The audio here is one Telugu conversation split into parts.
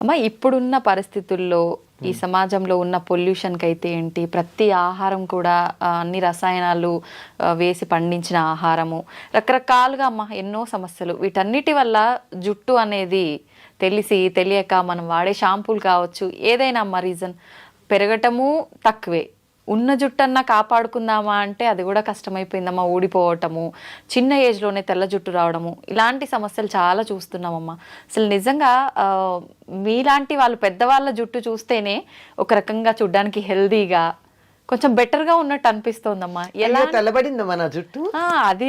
అమ్మ, ఇప్పుడున్న పరిస్థితుల్లో ఈ సమాజంలో ఉన్న పొల్యూషన్కి అయితే ఏంటి, ప్రతి ఆహారం కూడా అన్ని రసాయనాలు వేసి పండించిన ఆహారము, రకరకాలుగా అమ్మ ఎన్నో సమస్యలు. వీటన్నిటి వల్ల జుట్టు అనేది తెలియక మనం వాడే షాంపూలు కావచ్చు, ఏదైనా అమ్మ రీజన్ పెరగటము తక్కువే. ఉన్న జుట్టన్నా కాపాడుకుందామా అంటే అది కూడా కష్టమైపోయిందమ్మా. ఊడిపోవటము, చిన్న ఏజ్లోనే తెల్ల జుట్టు రావడము, ఇలాంటి సమస్యలు చాలా చూస్తున్నామమ్మా. అసలు నిజంగా మీలాంటి వాళ్ళు పెద్దవాళ్ళ జుట్టు చూస్తేనే ఒక రకంగా చూడ్డానికి హెల్దీగా కొంచెం బెటర్గా ఉన్నట్టు అనిపిస్తోందమ్మా. ఎలా తెల్లబడిందమ్మా నా జుట్టు? అది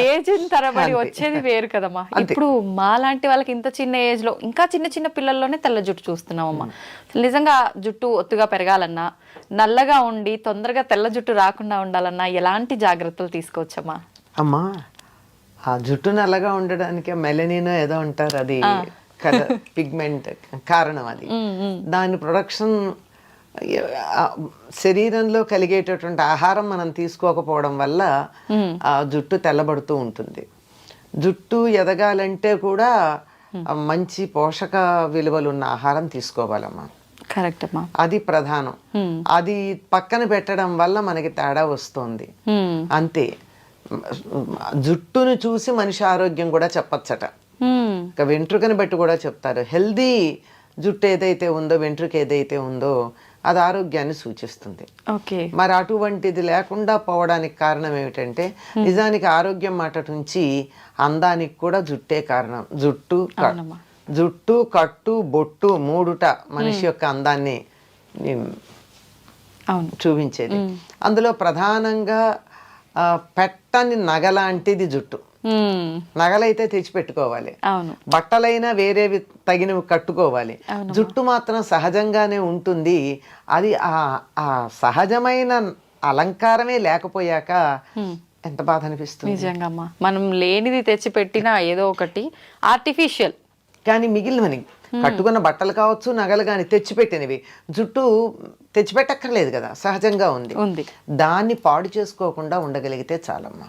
ఏజ్ తరబడి వచ్చేది వేరు కదమ్మా. ఇప్పుడు మాలాంటి వాళ్ళకి ఇంత చిన్న ఏజ్ లో, ఇంకా చిన్న చిన్న పిల్లల్లోనే తెల్ల జుట్టు చూస్తున్నామమ్మా. నిజంగా జుట్టు ఒత్తుగా పెరగాలన్నా, నల్లగా ఉండి తొందరగా తెల్ల జుట్టు రాకుండా ఉండాలన్నా ఎలాంటి జాగ్రత్తలు తీసుకోవచ్చమ్మా? అమ్మా, ఆ జుట్టు నల్లగా ఉండడానికి మెలనిన్ ఏదో అంటారు, అది పిగ్మెంట్ కారణం. అది దాని ప్రొడక్షన్ శరీరంలో కలిగేటటువంటి ఆహారం మనం తీసుకోకపోవడం వల్ల ఆ జుట్టు తెల్లబడుతూ ఉంటుంది. జుట్టు ఎదగాలంటే కూడా మంచి పోషక విలువలు ఉన్న ఆహారం తీసుకోవాలమ్మా. కరెక్ట్ అమ్మా, అది ప్రధానం. అది పక్కన పెట్టడం వల్ల మనకి తేడా వస్తుంది అంతే. జుట్టును చూసి మనిషి ఆరోగ్యం కూడా చెప్పచ్చట. ఇక వెంట్రుకని బట్టి కూడా చెప్తారు. హెల్దీ జుట్టు ఏదైతే ఉందో, వెంట్రుక ఏదైతే ఉందో అది ఆరోగ్యాన్ని సూచిస్తుంది. మరి అటువంటిది లేకుండా పోవడానికి కారణం ఏమిటంటే, నిజానికి ఆరోగ్యం మాట నుంచి అందానికి కూడా జుట్టే కారణం. జుట్టు, కట్టు, బొట్టు మూడుట మనిషి యొక్క అందాన్ని చూపించేది. అందులో ప్రధానంగా పెట్టని నగలాంటిది జుట్టు. నగలైతే తెచ్చిపెట్టుకోవాలి, బట్టలైనా వేరేవి తగినవి కట్టుకోవాలి. జుట్టు మాత్రం సహజంగానే ఉంటుంది. అది ఆ సహజమైన అలంకారమే లేకపోయాక ఎంత బాధ అనిపిస్తుంది. నిజంగా మనం లేనిది తెచ్చిపెట్టినా ఏదో ఒకటి ఆర్టిఫిషియల్. కానీ మిగిలినవి కట్టుకున్న బట్టలు కావచ్చు, నగలు కానీ తెచ్చిపెట్టినవి జుట్టు తెచ్చిపెట్టక్కర్లేదు కదా, సహజంగా ఉంది. దాన్ని పాడు చేసుకోకుండా ఉండగలిగితే చాలమ్మా.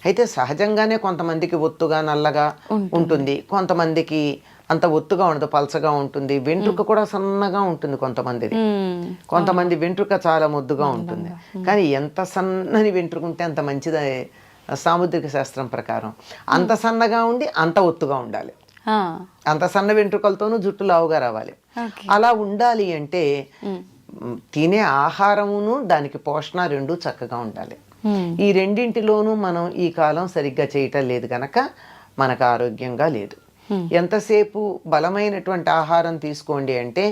అయితే సహజంగానే కొంతమందికి ఒత్తుగా నల్లగా ఉంటుంది, కొంతమందికి అంత ఒత్తుగా ఉండదు, పలచగా ఉంటుంది. వెంట్రుక కూడా సన్నగా ఉంటుంది కొంతమంది వెంట్రుక చాలా ముద్దుగా ఉంటుంది. కానీ ఎంత సన్నని వెంట్రుక ఉంటే అంత మంచిది సాముద్రిక శాస్త్రం ప్రకారం. అంత సన్నగా ఉండి అంత ఒత్తుగా ఉండాలి. అంత సన్న వెంట్రుకలతోనూ జుట్టు లావుగా రావాలి. అలా ఉండాలి అంటే తినే ఆహారమును దానికి పోషణ రెండు చక్కగా ఉండాలి. ఈ రెండింటిలోనూ మనం ఈ కాలం సరిగ్గా చేయటం లేదు కనుక మనకు ఆరోగ్యంగా లేదు. ఎంతసేపు బలమైనటువంటి ఆహారం తీసుకోండి అంటే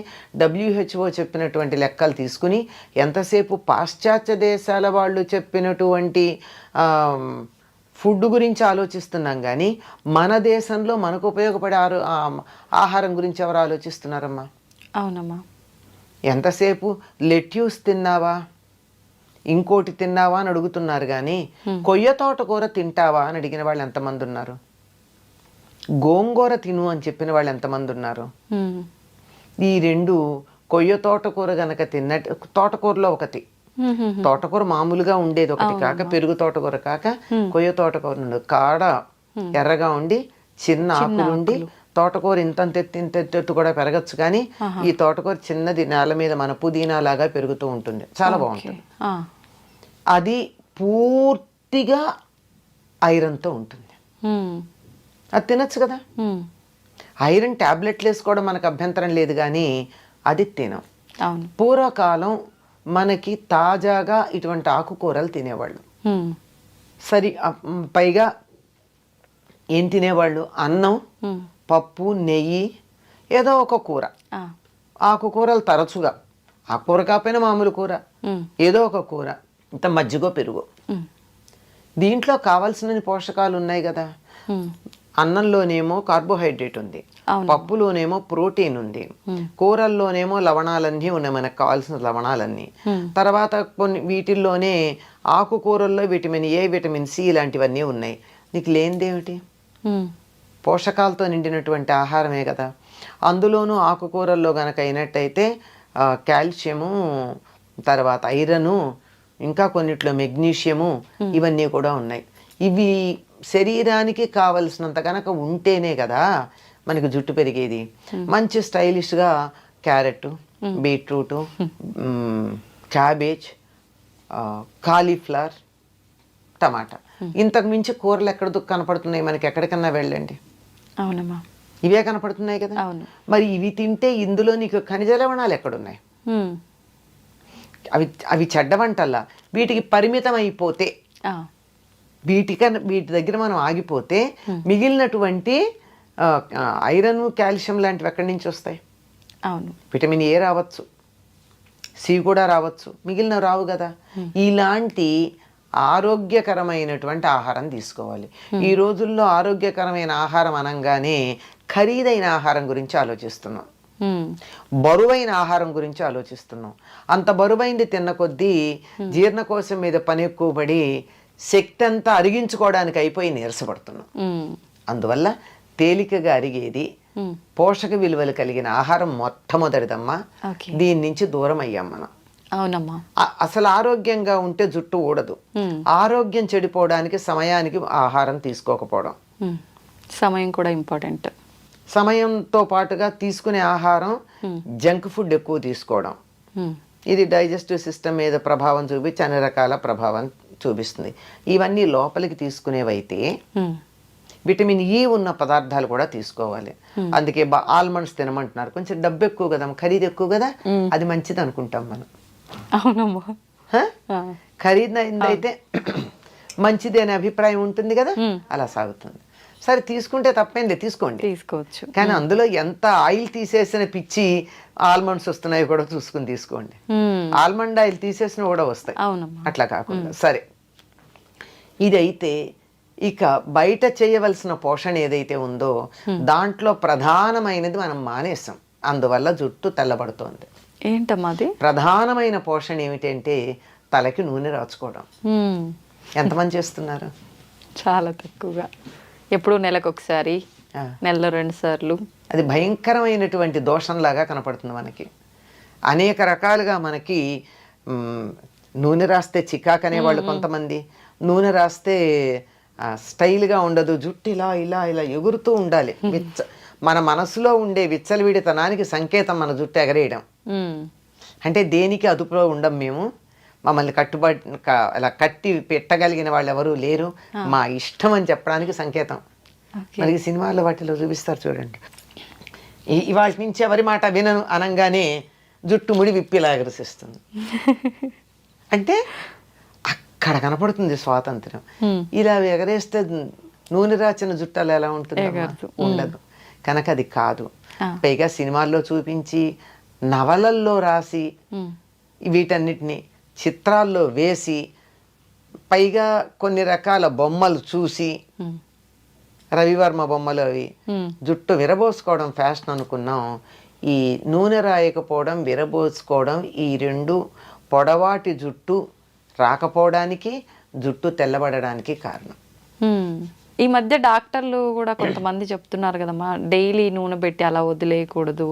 WHO చెప్పినటువంటి లెక్కలు తీసుకుని, ఎంతసేపు పాశ్చాత్య దేశాల వాళ్ళు చెప్పినటువంటి ఫుడ్ గురించి ఆలోచిస్తున్నాం కానీ మన దేశంలో మనకు ఉపయోగపడే ఆహారం గురించి ఎవరు ఆలోచిస్తున్నారమ్మా? అవునమ్మా. ఎంతసేపు లెట్యూస్ తిన్నావా, ఇంకోటి తిన్నావా అని అడుగుతున్నారు కానీ కొయ్య తోటకూర తింటావా అని అడిగిన వాళ్ళు ఎంతమంది ఉన్నారు? గోంగూర తిను అని చెప్పిన వాళ్ళు ఎంతమంది ఉన్నారు? ఈ రెండు, కొయ్య తోటకూర గనక తిన్నట్టు, తోటకూరలో ఒకటి, తోటకూర మామూలుగా ఉండేది ఒకటి కాక, పెరుగు తోటకూర కాక కొయ్య తోటకూర ఉండదు. కాడ ఎర్రగా ఉండి చిన్న ఆకులుండి, తోటకూర ఇంతెత్తు కూడా పెరగచ్చు కానీ ఈ తోటకూర చిన్నది నేల మీద మన పుదీనా లాగా పెరుగుతూ ఉంటుంది, చాలా బాగుంటుంది. అది పూర్తిగా ఐరన్తో ఉంటుంది. అది తినచ్చు కదా. ఐరన్ టాబ్లెట్లు వేసుకోవడం మనకు అభ్యంతరం లేదు కానీ అది తినం. పూర్వకాలం మనకి తాజాగా ఇటువంటి ఆకుకూరలు తినేవాళ్ళు. సరి పైగా ఏం తినేవాళ్ళు? అన్నం, పప్పు, నెయ్యి, ఏదో ఒక కూర. ఆకుకూరలు తరచుగా, ఆకుకూర కాకపోయినా మామూలు కూర, ఏదో ఒక కూర, ఇంత మజ్జిగో పెరుగు. దీంట్లో కావాల్సిన పోషకాలు ఉన్నాయి కదా. అన్నంలోనేమో కార్బోహైడ్రేట్ ఉంది, పప్పులోనేమో ప్రోటీన్ ఉంది, కూరల్లోనేమో లవణాలన్నీ ఉన్నాయి, మనకు కావాల్సిన లవణాలన్నీ. తర్వాత కొన్ని వీటిల్లోనే ఆకుకూరల్లో విటమిన్ ఏ, విటమిన్ సి ఇలాంటివన్నీ ఉన్నాయి. నీకు లేనిదేమిటి? పోషకాలతో నిండినటువంటి ఆహారమే కదా. అందులోనూ ఆకుకూరల్లో గనక అయినట్టయితే కాల్షియము, తర్వాత ఐరను, ఇంకా కొన్నిట్లో మెగ్నీషియము, ఇవన్నీ కూడా ఉన్నాయి. ఇవి శరీరానికి కావలసినంత కనుక ఉంటేనే కదా మనకి జుట్టు పెరిగేది. మంచి స్టైలిష్గా క్యారెట్, బీట్రూట్, క్యాబేజ్, కాలీఫ్లవర్, టమాటా, ఇంతకు మించి కూరలు ఎక్కడ కనపడుతున్నాయి మనకి? ఎక్కడికన్నా వెళ్ళండి, అవునమ్మా, ఇవే కనపడుతున్నాయి కదా. అవును. మరి ఇవి తింటే ఇందులో నీకు ఖనిజ లవణాలు ఎక్కడున్నాయి? అవి అవి చెడ్డ వంటల్లా. వీటికి పరిమితం అయిపోతే, వీటి దగ్గర మనం ఆగిపోతే మిగిలినటువంటి ఐరన్, కాల్షియం లాంటివి ఎక్కడి నుంచి వస్తాయి? అవును. విటమిన్ ఏ రావచ్చు, సి కూడా రావచ్చు, మిగిలిన రావు కదా. ఇలాంటి ఆరోగ్యకరమైనటువంటి ఆహారం తీసుకోవాలి. ఈ రోజుల్లో ఆరోగ్యకరమైన ఆహారం అనగానే ఖరీదైన ఆహారం గురించి ఆలోచిస్తున్నాం, బరువైన ఆహారం గురించి ఆలోచిస్తున్నాం. అంత బరువైంది తిన్న కొద్దీ జీర్ణకోశం మీద పని ఎక్కువ పడి శక్తి అంతా అరిగించుకోవడానికి అయిపోయి నీరసపడుతున్నాం. అందువల్ల తేలికగా అరిగేది, పోషక విలువలు కలిగిన ఆహారం మొట్టమొదటిదమ్మా. దీని నుంచి దూరం అయ్యాం మనం. అవునమ్మా. అసలు ఆరోగ్యంగా ఉంటే జుట్టు ఊడదు. ఆరోగ్యం చెడిపోవడానికి సమయానికి ఆహారం తీసుకోకపోవడం, సమయం కూడా ఇంపార్టెంట్. సమయంతో పాటుగా తీసుకునే ఆహారం జంక్ ఫుడ్ ఎక్కువ తీసుకోవడం, ఇది డైజెస్టివ్ సిస్టమ్ మీద ప్రభావం చూపించి అన్ని రకాల ప్రభావం చూపిస్తుంది. ఇవన్నీ లోపలికి తీసుకునేవైతే విటమిన్ ఈ ఉన్న పదార్థాలు కూడా తీసుకోవాలి. అందుకే ఆల్మండ్స్ తినమంటున్నారు. కొంచెం డబ్బు ఎక్కువ కదా, ఖరీదు ఎక్కువ కదా, అది మంచిది అనుకుంటాం మనం. అవునమ్మా. ఖరీదైందైతే మంచిది అనే అభిప్రాయం ఉంటుంది కదా, అలా సాగుతుంది. సరే, తీసుకుంటే తప్పేంది, తీసుకోవచ్చు. కానీ అందులో ఎంత ఆయిల్ తీసేసిన పిచ్చి ఆల్మండ్స్ వస్తున్నాయో కూడా చూసుకుని తీసుకోండి. ఆల్మండ్ ఆయిల్ తీసేసిన కూడా వస్తాయి, అట్లా కాకుండా. సరే, ఇదైతే ఇక బయట చేయవలసిన పోషణ ఏదైతే ఉందో దాంట్లో ప్రధానమైనది మనం మానేసాం. అందువల్ల జుట్టు తెల్లబడుతోంది. ఏంటమ్మా అది? ప్రధానమైన పోషణ ఏమిటంటే తలకి నూనె రాచుకోవడం. ఎంతమంది చేస్తున్నారు? చాలా తక్కువగా. ఎప్పుడు నెలకు ఒకసారి, నెలలో 2 సార్లు. అది భయంకరమైనటువంటి దోషంలాగా కనపడుతుంది మనకి. అనేక రకాలుగా మనకి నూనె రాస్తే చికాకు అనేవాళ్ళు కొంతమంది, నూనె రాస్తే స్టైల్గా ఉండదు, జుట్టు ఇలా ఇలా ఇలా ఎగురుతూ ఉండాలి. మన మనసులో ఉండే విచ్చలవిడితనానికి సంకేతం మన జుట్టు ఎగరేయడం. అంటే దేనికి అదుపులో ఉండం మేము, మమ్మల్ని అలా కట్టి పెట్టగలిగిన వాళ్ళు ఎవరూ లేరు, మా ఇష్టం అని చెప్పడానికి సంకేతం. మనకి సినిమాల్లో వాటిలో చూపిస్తారు చూడండి, ఇవాళ నుంచి ఎవరి మాట వినను అనగానే జుట్టు ముడి విప్పిలా ఎగరసిస్తుంది. అంటే అక్కడ కనపడుతుంది స్వాతంత్రం. ఇలా ఎగరేస్తే నూనె రాచిన జుట్టాలు ఎలా ఉంటుంది? ఉండదు. కనుక అది కాదు. పైగా సినిమాల్లో చూపించి, నవలల్లో రాసి, వీటన్నిటిని చిత్రాల్లో వేసి, పైగా కొన్ని రకాల బొమ్మలు చూసి, రవివర్మ బొమ్మలు అవి, జుట్టు విరబోసుకోవడం ఫ్యాషన్ అనుకున్నాం. ఈ నూనె రాయకపోవడం, విరబోసుకోవడం, ఈ రెండు పొడవాటి జుట్టు రాకపోవడానికి, జుట్టు తెల్లబడడానికి కారణం. ఈ మధ్య డాక్టర్లు కూడా కొంతమంది చెప్తున్నారు కదమ్మా, డైలీ నూనె పెట్టి అలా వదిలేయకూడదు,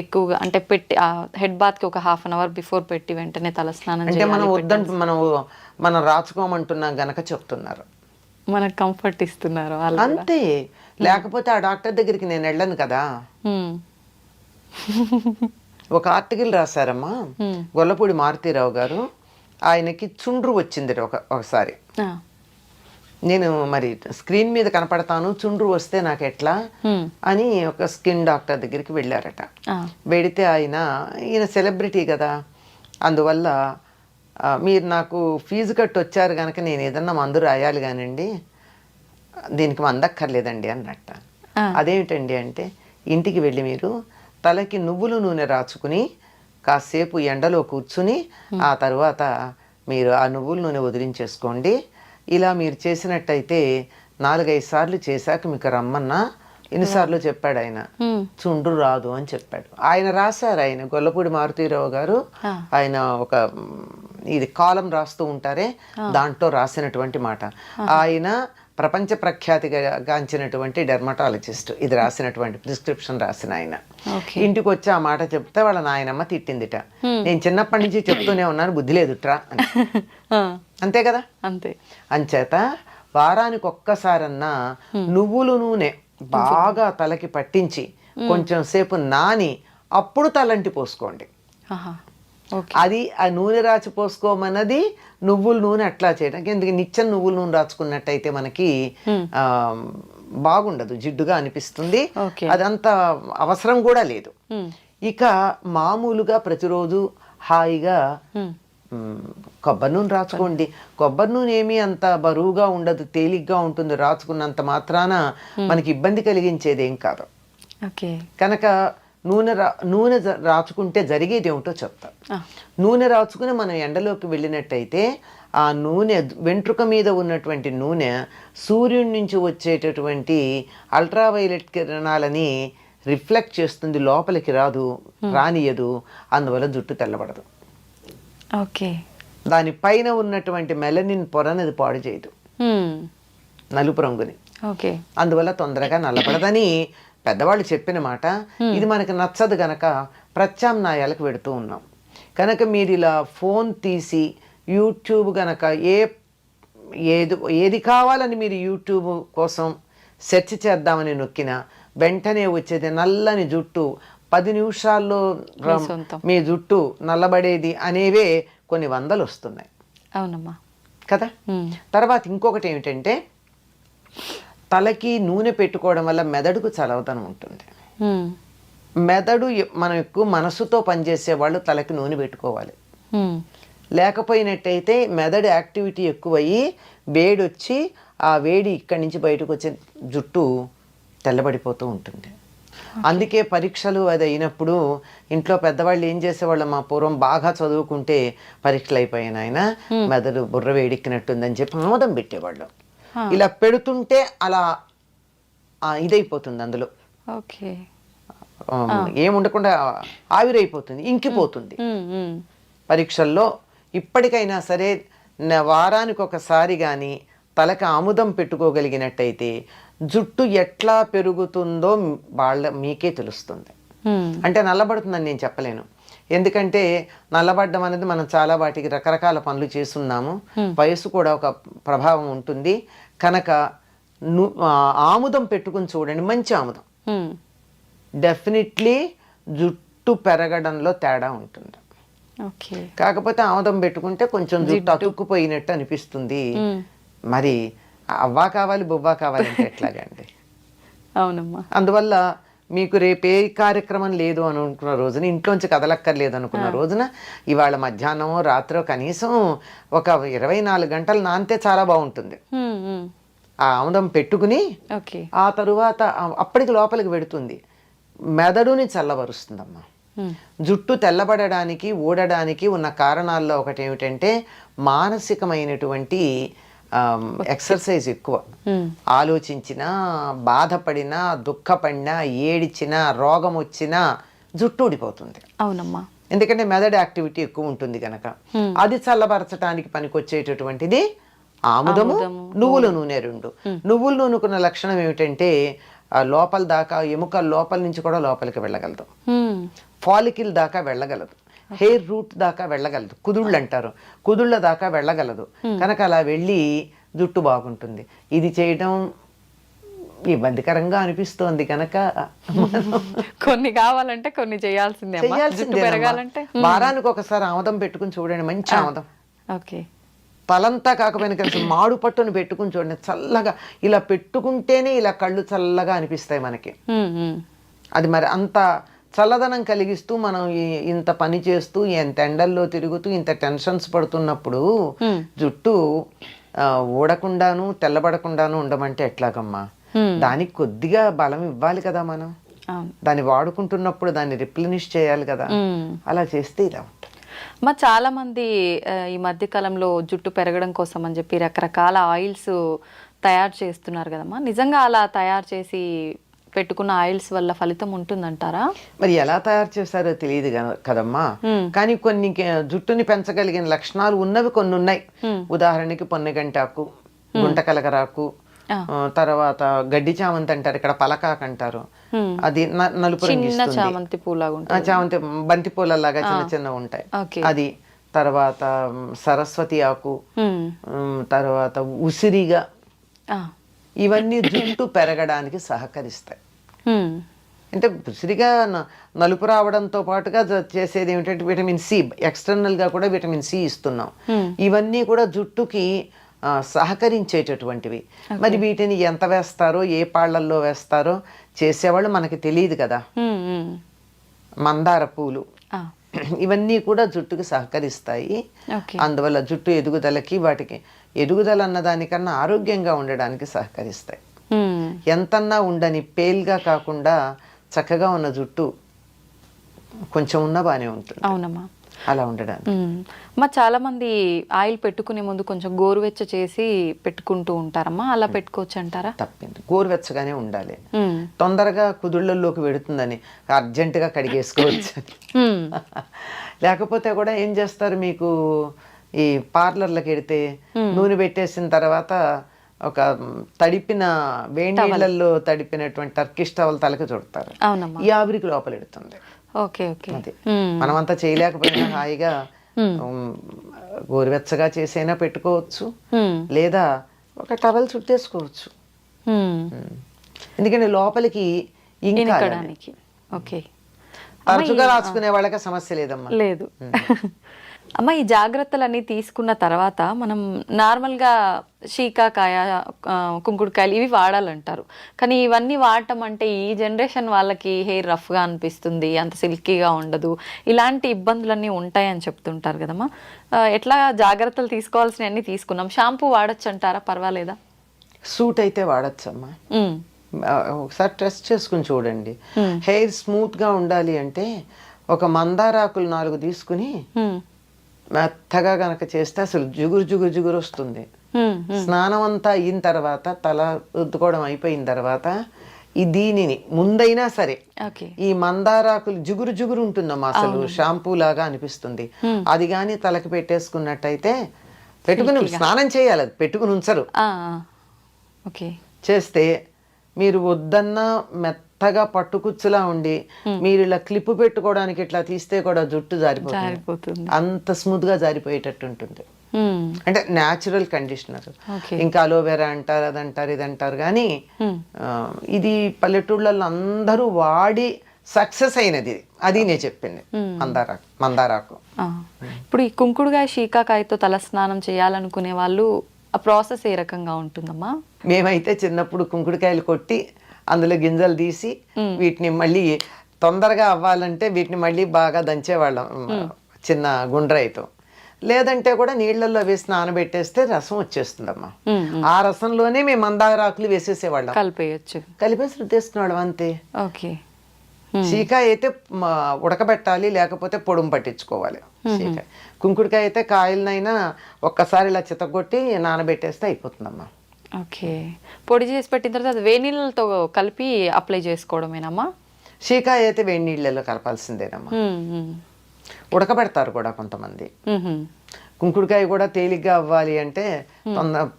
ఎక్కువగా అంటే పెట్టి హెడ్ బాత్కి ఒక 1/2 అవర్ బిఫోర్ పెట్టి వెంటనే తలస్నానం అంటే మనం వద్దంటూ మనం రాచుకోమంటున్నాం గనక చెప్తున్నారు, మనకు కంఫర్ట్ ఇస్తున్నారు అంతే. లేకపోతే ఆ డాక్టర్ దగ్గరికి నేను వెళ్ళను కదా. ఒక ఆర్టికల్ రాశారమ్మా గొల్లపూడి మారుతీరావు గారు. ఆయనకి చుండ్రు వచ్చింది ఒకసారి. నేను మరి స్క్రీన్ మీద కనపడతాను, చుండ్రు వస్తే నాకు ఎట్లా అని ఒక స్కిన్ డాక్టర్ దగ్గరికి వెళ్ళారట. వెడితే ఈయన సెలబ్రిటీ కదా, అందువల్ల మీరు నాకు ఫీజు కట్టి వచ్చారు కనుక నేను ఏదన్నా మందు రాయాలి కానండి, దీనికి మందక్కర్లేదండి అన్నట్ట. అదేమిటండి అంటే, ఇంటికి వెళ్ళి మీరు తలకి నువ్వుల నూనె రాచుకుని కాసేపు ఎండలో కూర్చుని ఆ తర్వాత మీరు ఆ నువ్వుల నూనె వదిలించేసుకోండి. ఇలా మీరు చేసినట్టయితే 4-5 సార్లు చేశాక మీకు రమ్మన్నా ఎన్నిసార్లు చెప్పాడు ఆయన, చుండ్రు రాదు అని చెప్పాడు. ఆయన రాశారు, ఆయన గొల్లపూడి మారుతీరావు గారు. ఆయన ఒక ఇది కాలం రాస్తూ ఉంటారే, దాంట్లో రాసినటువంటి మాట. ఆయన ప్రపంచ ప్రఖ్యాతిగాంచినటువంటి డెర్మటాలజిస్ట్. ఇది రాసినటువంటి ప్రిస్క్రిప్షన్ రాసిన ఆయన. ఇంటికి వచ్చి ఆ మాట చెప్తే వాళ్ళ నాయనమ్మ తిట్టిందిట. నేను చిన్నప్పటి నుంచి చెప్తూనే ఉన్నాను, బుద్ధి లేదుట్రా అని. అంతే కదా. అంతే. అంచేత వారానికి ఒక్కసారన్నా నువ్వుల నూనె బాగా తలకి పట్టించి కొంచెం సేపు నాని అప్పుడు తలంటి పోసుకోండి. ఆహా. ఓకే. అది ఆ నూనె రాచి పోసుకోమన్నది నువ్వుల నూనె అట్లా చేయడానికి. ఎందుకు నిత్యం నువ్వుల నూనె రాచుకున్నట్టయితే మనకి బాగుండదు, జిడ్డుగా అనిపిస్తుంది. ఓకే. అదంత అవసరం కూడా లేదు. ఇక మామూలుగా ప్రతిరోజు హాయిగా కొబ్బరి నూనె రాచుకోండి. కొబ్బరి నూనె ఏమీ అంత బరువుగా ఉండదు, తేలిగ్గా ఉంటుంది. రాచుకున్నంత మాత్రాన మనకి ఇబ్బంది కలిగించేది ఏం కాదు. ఓకే. కనుక నూనె రాచుకుంటే జరిగేది ఏమిటో చెప్తా. నూనె రాచుకుని మనం ఎండలోకి వెళ్ళినట్టయితే ఆ నూనె వెంట్రుక మీద ఉన్నటువంటి నూనె సూర్యుడి నుంచి వచ్చేటటువంటి అల్ట్రావైలెట్ కిరణాలని రిఫ్లెక్ట్ చేస్తుంది, లోపలికి రానియదు. అందువల్ల జుట్టు తెల్లబడదు. ఓకే. దానిపైన ఉన్నటువంటి మెలనిన్ పొరనది పాడు చేయదు, నలుపు రంగుని. ఓకే. అందువల్ల తొందరగా నల్లబడదని పెద్దవాళ్ళు చెప్పిన మాట. ఇది మనకు నచ్చదు గనక ప్రత్యామ్నాయాలకు పెడుతూ ఉన్నాం. కనుక మీరు ఇలా ఫోన్ తీసి యూట్యూబ్ గనక ఏది కావాలని మీరు యూట్యూబ్ కోసం సెర్చ్ చేద్దామని నొక్కినా వెంటనే వచ్చేది నల్లని జుట్టు, 10 నిమిషాల్లో మీ జుట్టు నల్లబడేది అనేవే కొన్ని వందలు వస్తున్నాయి. అవునమ్మా కదా. తర్వాత ఇంకొకటి ఏమిటంటే, తలకి నూనె పెట్టుకోవడం వల్ల మెదడుకు చలవతనం ఉంటుంది. మెదడు మనం ఎక్కువ మనసుతో పనిచేసే వాళ్ళు తలకి నూనె పెట్టుకోవాలి. లేకపోయినట్టయితే మెదడు యాక్టివిటీ ఎక్కువయ్యి వేడి వచ్చి ఆ వేడి ఇక్కడి నుంచి బయటకు వచ్చే జుట్టు తెల్లబడిపోతూ ఉంటుంది. అందుకే పరీక్షలు అది అయినప్పుడు ఇంట్లో పెద్దవాళ్ళు ఏం చేసేవాళ్ళు, మా పూర్వం బాగా చదువుకుంటే పరీక్షలు అయిపోయాను ఆయన మెదడు బుర్ర వేడెక్కినట్టుందని చెప్పి ఆమోదం పెట్టేవాళ్ళు. ఇలా పెడుతుంటే అలా ఇదైపోతుంది, అందులో ఏముండకుండా ఆవిరైపోతుంది, ఇంకిపోతుంది. పరీక్షల్లో ఇప్పటికైనా సరే వారానికి ఒకసారి కానీ తలకి ఆముదం పెట్టుకోగలిగినట్టయితే జుట్టు ఎట్లా పెరుగుతుందో మీకే తెలుస్తుంది. అంటే నల్లబడుతుందని నేను చెప్పలేను, ఎందుకంటే నల్లబడ్డం అనేది మనం చాలా వాటికి రకరకాల పనులు చేస్తున్నాము. వయసు కూడా ఒక ప్రభావం ఉంటుంది. కనుక ఆముదం పెట్టుకుని చూడండి, మంచి ఆముదం. డెఫినెట్లీ జుట్టు పెరగడంలో తేడా ఉంటుంది. కాకపోతే ఆముదం పెట్టుకుంటే కొంచెం జుట్టు అతుక్కుపోయినట్టు అనిపిస్తుంది. మరి అవ్వా కావాలి బొవ్వా కావాలంటే ఎట్లాగండి. అవునమ్మా. అందువల్ల మీకు రేపే కార్యక్రమం లేదు అని అనుకున్న రోజున, ఇంట్లోంచి కదలక్కర్లేదు అనుకున్న రోజున, ఇవాళ మధ్యాహ్నమో రాత్రో కనీసం ఒక 24 గంటలు నానితే చాలా బాగుంటుంది. ఆ ఆముదం పెట్టుకుని ఆ తరువాత అప్పటికి లోపలికి పెడుతుంది, మెదడుని చల్లబరుస్తుందమ్మా. జుట్టు తెల్లబడడానికి ఊడడానికి ఉన్న కారణాల్లో ఒకటి ఏమిటంటే మానసికమైనటువంటి ఎక్సర్సైజ్ ఎక్కువ. ఆలోచించినా, బాధపడినా, దుఃఖపడినా, ఏడిచినా, రోగం వచ్చినా జుట్టు ఊడిపోతుంది. అవునమ్మా. ఎందుకంటే మెదడు యాక్టివిటీ ఎక్కువ ఉంటుంది కనుక. అది చల్లబరచడానికి పనికొచ్చేటటువంటిది ఆముదము, నువ్వుల నూనె. రెండు నువ్వుల నూనెకున్న లక్షణం ఏమిటంటే లోపల దాకా, ఎముకల లోపల నుంచి కూడా లోపలికి వెళ్ళగలదు, ఫాలికిల్ దాకా వెళ్ళగలదు, హెయిర్ రూట్ దాకా వెళ్ళగలదు, కుదుళ్ళు అంటారు, కుదుళ్ళ దాకా వెళ్ళగలదు. కనుక అలా వెళ్ళి జుట్టు బాగుంటుంది. ఇది చేయడం ఇబ్బందికరంగా అనిపిస్తోంది కనుక కొన్ని కావాలంటే కొన్ని చేయాల్సిందే. వారానికి ఒకసారి ఆముదం పెట్టుకుని చూడండి, మంచి ఆముదం. ఓకే. తలంతా కాకపోయినా కలిసి మాడు పట్టును పెట్టుకుని చూడండి, చల్లగా. ఇలా పెట్టుకుంటేనే ఇలా కళ్ళు చల్లగా అనిపిస్తాయి మనకి. అది మరి అంత చల్లదనం కలిగిస్తూ మనం ఇంత పని చేస్తూ, ఎంత ఎండల్లో తిరుగుతూ, ఇంత టెన్షన్స్ పడుతున్నప్పుడు జుట్టు ఊడకుండాను తెల్లబడకుండాను ఉండమంటే ఎట్లాగమ్మా? దానికి కొద్దిగా బలం ఇవ్వాలి కదా మనం. దాన్ని వాడుకుంటున్నప్పుడు దాన్ని రిప్లెనిష్ చేయాలి కదా. అలా చేస్తే ఇలా ఉంటుంది. చాలా మంది ఈ మధ్య కాలంలో జుట్టు పెరగడం కోసం అని చెప్పి రకరకాల ఆయిల్స్ తయారు చేస్తున్నారు కదమ్మా. నిజంగా అలా తయారు చేసి పెట్టుకున్న ఆయిల్స్ వల్ల ఫలితం ఉంటుందంటారా? మరి ఎలా తయారు చేస్తారో తెలియదు కదమ్మా. కానీ కొన్ని జుట్టుని పెంచగలిగిన లక్షణాలు ఉన్నవి కొన్ని ఉన్నాయి. ఉదాహరణకి పొన్నగంటాకు, గుంటకలకరాకు, తర్వాత గడ్డి చామంతి అంటారు, ఇక్కడ పలకాకు అంటారు. అది నలుపు రంగు ఇస్తుంది. చామంతి పూలాగా, చామంతి బంతి పూలలాగా చిన్న చిన్న ఉంటాయి. అది తర్వాత సరస్వతి ఆకు, తర్వాత ఉసిరిగా ఆ. ఇవన్నీ జుట్టు పెరగడానికి సహకరిస్తాయి. హ్మ్. అంటే విసిరిగా నలుపు రావడంతో పాటుగా చేసేది ఏమిటంటే విటమిన్ సి, ఎక్స్టర్నల్గా కూడా విటమిన్ సి ఇస్తున్నాం. ఇవన్నీ కూడా జుట్టుకి సహకరించేటటువంటివి. మరి వీటిని ఎంత వేస్తారో, ఏ పాళ్ళల్లో వేస్తారో చేసేవాళ్ళు మనకి తెలియదు కదా. హ్మ్. హ్మ్. మందార పూలు ఆ. ఇవన్నీ కూడా జుట్టుకి సహకరిస్తాయి. ఓకే. అందువల్ల జుట్టు ఎదుగుదలకి, వాటికి ఎదుగుదల అన్నదానికన్నా ఆరోగ్యంగా ఉండడానికి సహకరిస్తాయి. హ్మ్. ఎంతన్నా ఉండని పేల్గా కాకుండా చక్కగా ఉన్న జుట్టు కొంచెం ఉన్నా బాగానే ఉంటుంది అవునమ్మా. అలా ఉండడానికి. మా చాలా మంది ఆయిల్ పెట్టుకునే ముందు కొంచెం గోరువెచ్చ చేసి పెట్టుకుంటూ ఉంటారమ్మా, అలా పెట్టుకోవచ్చు అంటారా? తప్పింది, గోరువెచ్చగానే ఉండాలి. హ్మ్. తొందరగా కుదుళ్ళల్లోకి వెడుతుందని అర్జెంటుగా కడిగేసుకోవచ్చు. హ్మ్. లేకపోతే కూడా ఏం చేస్తారు, మీకు ఈ పార్లర్లకు వెడితే నూనె పెట్టేసిన తర్వాత ఒక తడిపిన వేడి నీళ్ళల్లో తడిపినటువంటి టర్కిష్ టవల్ తలకి చుడతారు. అవునమ్మా. ఈ ఆవిరికి లోపల ఎడుతుంది. ఓకే. ఓకే. అది మనమంతా చేయలేకపోయినా హాయిగా గోరువెచ్చగా చేసైనా పెట్టుకోవచ్చు, లేదా ఒక టవల్ చుట్టేసుకోవచ్చు. ఎందుకంటే లోపలికి ఇంకా ఓకే. తరచుగా రాసుకునే వాళ్ళకి సమస్య లేదమ్మా. లేదు. అమ్మ, ఈ జాగ్రత్తలన్నీ తీసుకున్న తర్వాత మనం నార్మల్గా శీకాకాయ, కుంకుడుకాయలు ఇవి వాడాలంటారు. కానీ ఇవన్నీ వాడటం అంటే ఈ జనరేషన్ వాళ్ళకి హెయిర్ రఫ్గా అనిపిస్తుంది, అంత సిల్కీగా ఉండదు, ఇలాంటి ఇబ్బందులన్నీ ఉంటాయని చెప్తుంటారు కదమ్మా. ఎట్లా జాగ్రత్తలు తీసుకోవాల్సినవన్నీ తీసుకున్నాం. షాంపూ వాడచ్చు అంటారా? పర్వాలేదా? సూట్ అయితే వాడచ్చమ్మా. ఒకసారి టెస్ట్ చేసుకుని చూడండి. హెయిర్ స్మూత్గా ఉండాలి అంటే ఒక మందారాకులు 4 తీసుకుని మెత్తగా గనక చేస్తే అసలు జిగురు వస్తుంది. స్నానం అంతా అయిన తర్వాత, తల రుద్దుకోవడం అయిపోయిన తర్వాత దీనిని ముందైనా సరే ఈ మందారాకులు జిగురు ఉంటుందమ్మా, అసలు షాంపూ లాగా అనిపిస్తుంది. అది కానీ తలకి పెట్టేసుకున్నట్టయితే, పెట్టుకుని స్నానం చేయాలి, అది పెట్టుకుని ఉంచరు. చేస్తే మీరు వద్దన్నా మెత్తగా పట్టుకుచ్చులా ఉండి మీరు ఇలా క్లిప్ పెట్టుకోవడానికి ఇట్లా తీస్తే కూడా జుట్టు జారిపోతుంది. అంత స్మూత్ గా జారిపోయేటట్టు ఉంటుంది. అంటే న్యాచురల్ కండిషనర్. ఇంకా అలోవెరా అంటారు, అదంటారు, ఇదంటారు, కానీ ఇది పల్లెటూళ్ళల్లో అందరూ వాడి సక్సెస్ అయినది. అది నేను చెప్పింది మందారాకు. ఇప్పుడు ఈ కుంకుడుకాయ, శీకాకాయతో తల స్నానం చేయాలనుకునే వాళ్ళు ఆ ప్రాసెస్ ఏ రకంగా ఉంటుందమ్మా? మేమైతే చిన్నప్పుడు కుంకుడుకాయలు కొట్టి అందులో గింజలు తీసి వీటిని మళ్ళీ తొందరగా అవ్వాలంటే వీటిని మళ్ళీ బాగా దంచేవాళ్ళం చిన్న గుండ్రాయితో. లేదంటే కూడా నీళ్లలో వేసి నానబెట్టేస్తే రసం వచ్చేస్తుందమ్మా. ఆ రసంలోనే మేము మందారాకులు వేసేసేవాళ్ళం. కలిపేసి రుద్దేసుకునేవాళ్ళం అంతే. ఓకే. శీకాయ అయితే ఉడకబెట్టాలి, లేకపోతే పొడుము పట్టించుకోవాలి. శీకాయ. కుంకుడుకాయ అయితే కాయలనైనా ఒక్కసారి ఇలా చితగొట్టి నానబెట్టేస్తే అయిపోతుందమ్మా. ఓకే. పొడి చేసి పెట్టిన తర్వాత అది వేడి నీళ్ళతో కలిపి అప్లై చేసుకోవడమేనమ్మా? శీకాయ అయితే వేడి నీళ్ళలో కలపాల్సిందేనమ్మా. ఉడకబెడతారు కూడా కొంతమంది. కుంకుడుకాయ కూడా తేలిగ్గా అవ్వాలి అంటే,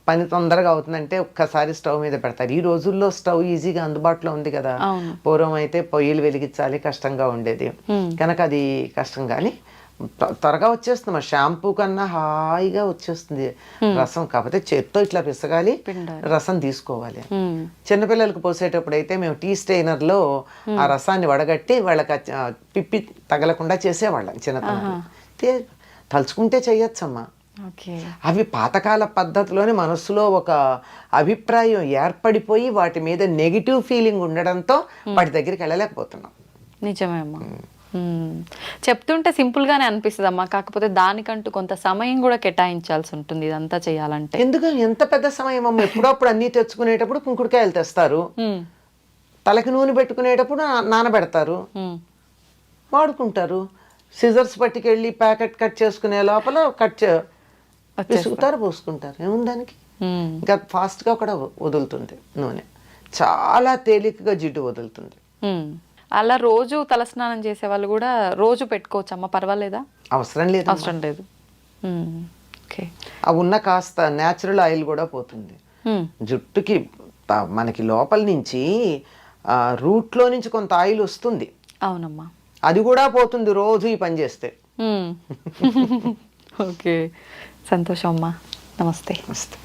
పని తొందరగా అవుతుందంటే ఒక్కసారి స్టవ్ మీద పెడతారు. ఈ రోజుల్లో స్టవ్ ఈజీగా అందుబాటులో ఉంది కదా. పూర్వం అయితే పొయ్యిలు వెలిగించాలి, కష్టంగా ఉండేది కనుక అది కష్టం. కానీ త్వరగా వచ్చేస్తుంది. షాంపూ కన్నా హాయిగా వచ్చేస్తుంది రసం. కాకపోతే చేత్తో ఇట్లా పిసగాలి, రసం తీసుకోవాలి. చిన్నపిల్లలకు పోసేటప్పుడు అయితే మేము టీ స్టెయినర్లో ఆ రసాన్ని వడగట్టి వాళ్ళకి పిప్పి తగలకుండా చేసేవాళ్ళం చిన్నతనంలో. తలుచుకుంటే చెయ్యొచ్చమ్మా. అవి పాతకాల పద్ధతిలోనే మనస్సులో ఒక అభిప్రాయం ఏర్పడిపోయి వాటి మీద నెగిటివ్ ఫీలింగ్ ఉండడంతో వాటి దగ్గరికి వెళ్ళలేకపోతున్నాం. నిజమే అమ్మా. చెప్తుంటే సింపుల్ గానే అనిపిస్తుంది అమ్మా, కాకపోతే దానికంటూ కొంత సమయం కూడా కేటాయించాల్సి ఉంటుంది ఇదంతా చేయాలంటే. ఎందుకు ఎంత పెద్ద సమయం అమ్మ? ఎప్పుడప్పుడు అన్ని తెచ్చుకునేటప్పుడు కుంకుడుకాయలు తెస్తారు, తలకి నూనె పెట్టుకునేటప్పుడు నానబెడతారు, వాడుకుంటారు. సిజర్స్ పట్టుకెళ్ళి ప్యాకెట్ కట్ చేసుకునే లోపల విసుగుతారు, పోసుకుంటారు. ఏముందానికి? ఇంకా ఫాస్ట్గా కూడా వదులుతుంది నూనె, చాలా తేలికగా జిడ్డు వదులుతుంది. అలా రోజు తలస్నానం చేసే వాళ్ళు కూడా రోజు పెట్టుకోవచ్చు అమ్మ, పర్వాలేదా? అవసరం లేదు. ఆ ఉన్న కాస్త న్యాచురల్ ఆయిల్ కూడా పోతుంది జుట్టుకి. మనకి లోపల నుంచి రూట్లో నుంచి కొంత ఆయిల్ వస్తుంది. అవునమ్మా. అది కూడా పోతుంది రోజు ఈ పని చేస్తే. ఓకే, సంతోషం అమ్మా. నమస్తే. నమస్తే.